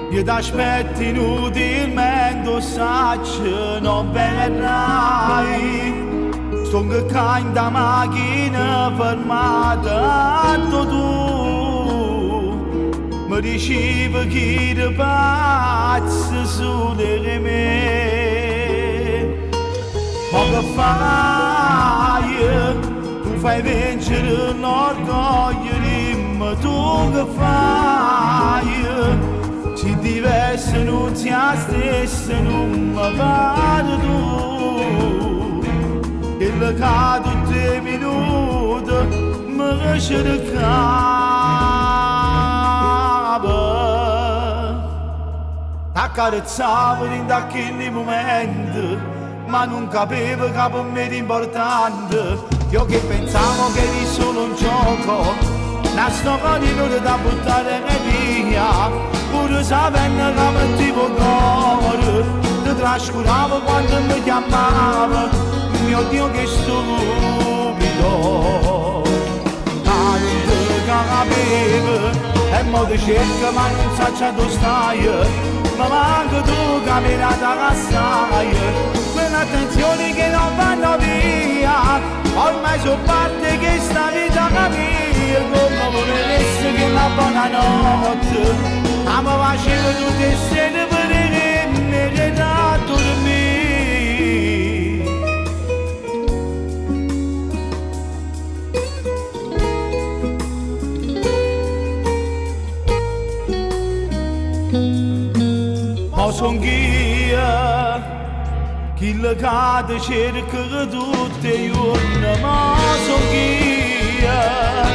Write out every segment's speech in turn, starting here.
io t'aspetto inutilmente, sai che non verrai. Sto in da macchina fermata, tu mi dicevi che ti pazzi su di me. Ma che fai? Tu fai vincere l'orgoglio di me, tu che fai? Se diverso non ti stessa non mi pare tu. Il cado 3 minuti mi lascia di capo. T'accarezzavo in quel momento, ma non capivo che per me era importante. Io che pensavo che eri solo un gioco, una storia non da buttare via, pure sapendo che mettevo cuore, ti trascuravo quando mi chiamavo. Mio Dio che stupido, ma non ti capivo, e mo ti cerco ma non so dove stai, ma manco tu camminata che stai, quell'attenzione che non vanno via, ormai sono parte che sta vita mia, come volessi che la buonanotte, ma mi facevo tutte le sere per me che da dormire. Ma son ghia, chi le cade cerca tutte i giorni, ma son ghia,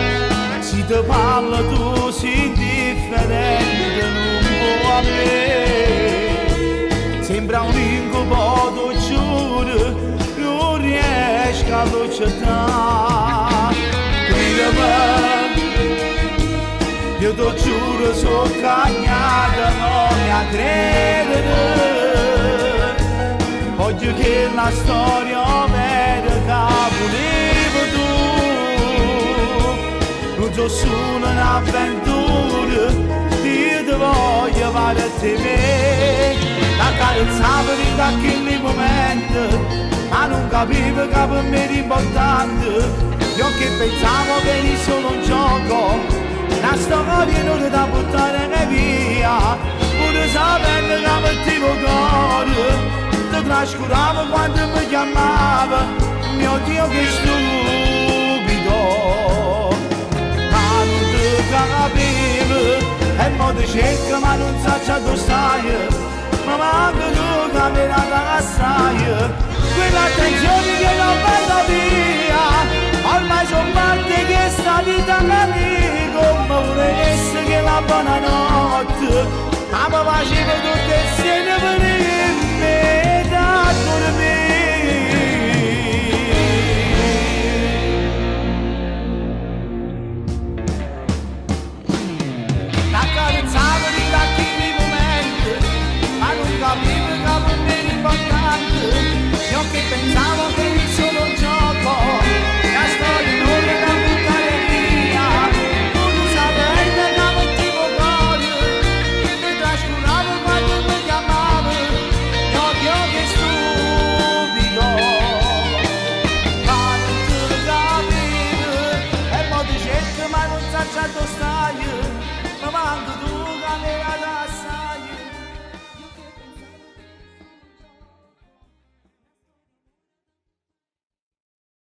se ti parla tu sei differente, non può a me, sembra un incubo, ti giuro, non riesco a accettare, io ti giuro sono cagnata, non mi a credere. Voglio che la storia vera che volevo tu. Non so solo un'avventura, io ti voglio fare a te me. T'accarezzavo in quel momento, ma non capivo che per me era importante. Io che pensavo che eri solo un gioco, la storia non da buttare via, pure sapendo che mettevo cuore, ti trascuravo quando mi chiamava, mio Dio che stupido, ma non ti capivo, e mo ti cerco ma non so dove stai, ma manco tu camminata che stai, quell'attenzione che non vanno via, ormai sono parte che sta vita mia. Come volessi che la buonanotte, ma mi facevo tutte insieme per me da dormire. T'accarezzavo in quel momento, ma non capivo che per me era importante. Io che pensavo che eri solo un gioco, la storia non era da buttare via. Dove stai, ma manco tu